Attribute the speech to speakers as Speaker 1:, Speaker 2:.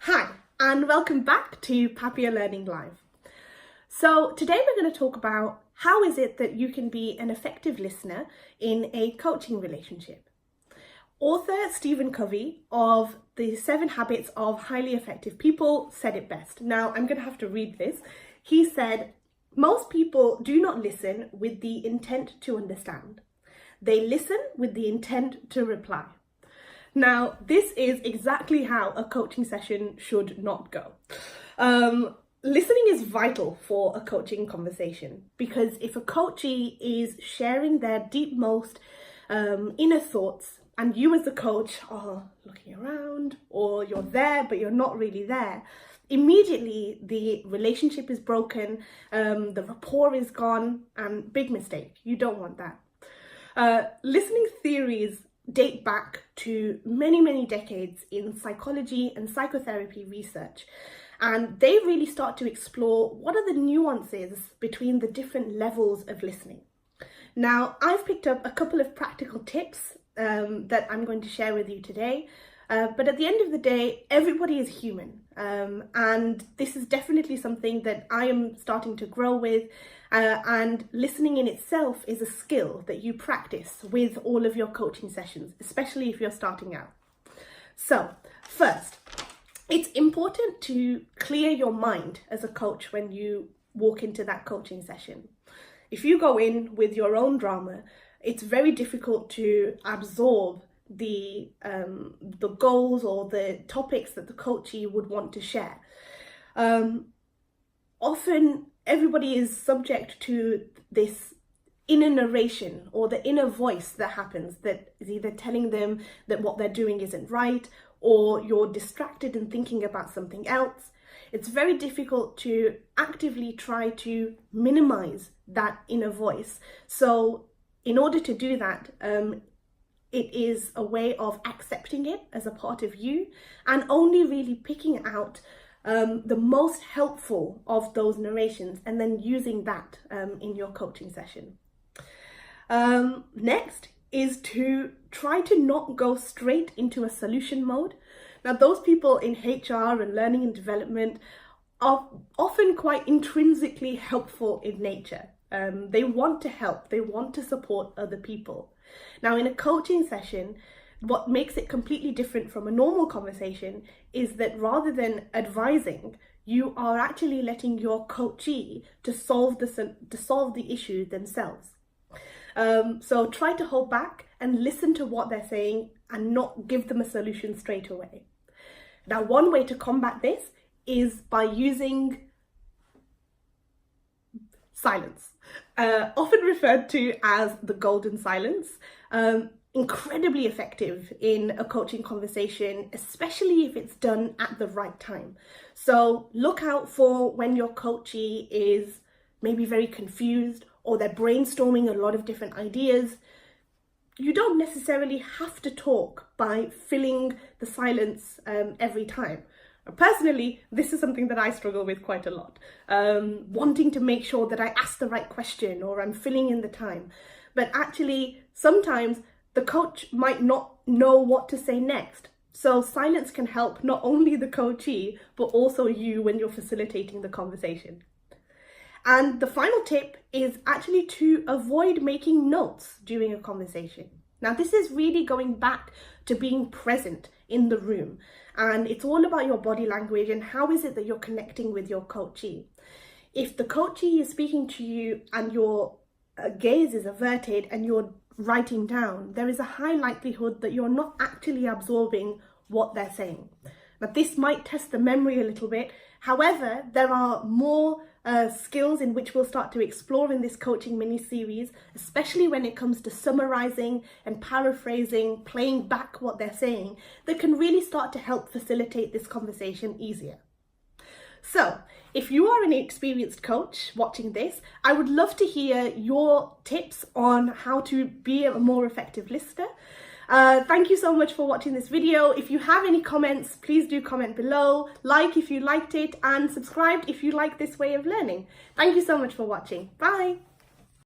Speaker 1: Hi, and welcome back to Papier Learning Live. So today we're going to talk about how is it that you can be an effective listener in a coaching relationship. Author Stephen Covey of The 7 Habits of Highly Effective People said it best. Now I'm going to have to read this. He said, "Most people do not listen with the intent to understand. They listen with the intent to reply." Now, this is exactly how a coaching session should not go. Listening is vital for a coaching conversation, because if a coachee is sharing their deepmost inner thoughts and you as the coach are looking around, or you're there but you're not really there, immediately the relationship is broken, the rapport is gone, and big mistake. You don't want that. Listening theories date back to many decades in psychology and psychotherapy research, and they really start to explore what are the nuances between the different levels of listening. Now, I've picked up a couple of practical tips that I'm going to share with you today, but at the end of the day, everybody is human, and this is definitely something that I am starting to grow with. And listening in itself is a skill that you practice with all of your coaching sessions, especially if you're starting out. So first, it's important to clear your mind as a coach when you walk into that coaching session. If you go in with your own drama, it's very difficult to absorb the goals or the topics that the coachee would want to share. Often everybody is subject to this inner narration or the inner voice that happens, that is either telling them that what they're doing isn't right, or you're distracted and thinking about something else. It's very difficult to actively try to minimize that inner voice. So in order to do that, it is a way of accepting it as a part of you and only really picking out the most helpful of those narrations and then using that in your coaching session. Next is to try to not go straight into a solution mode. Now, those people in HR and learning and development are often quite intrinsically helpful in nature. They want to help, they want to support other people. Now, in a coaching session, what makes it completely different from a normal conversation is that rather than advising, you are actually letting your coachee to solve the issue themselves. So try to hold back and listen to what they're saying and not give them a solution straight away. Now, one way to combat this is by using silence, often referred to as the golden silence. Incredibly effective in a coaching conversation, especially if it's done at the right time. So look out for when your coachee is maybe very confused or they're brainstorming a lot of different ideas. You don't necessarily have to talk by filling the silence every time. Personally, this is something that I struggle with quite a lot, wanting to make sure that I ask the right question or I'm filling in the time. But actually, sometimes the coach might not know what to say next. So silence can help not only the coachee, but also you when you're facilitating the conversation. And the final tip is actually to avoid making notes during a conversation. Now, this is really going back to being present in the room. And it's all about your body language and how is it that you're connecting with your coachee. If the coachee is speaking to you and your gaze is averted and you're writing down, there is a high likelihood that you're not actually absorbing what they're saying. Now, this might test the memory a little bit. However, there are more skills in which we'll start to explore in this coaching mini-series, especially when it comes to summarizing and paraphrasing, playing back what they're saying, that can really start to help facilitate this conversation easier. So, if you are an experienced coach watching this, I would love to hear your tips on how to be a more effective listener. Thank you so much for watching this video. If you have any comments, please do comment below, like if you liked it, and subscribe if you like this way of learning. Thank you so much for watching. Bye.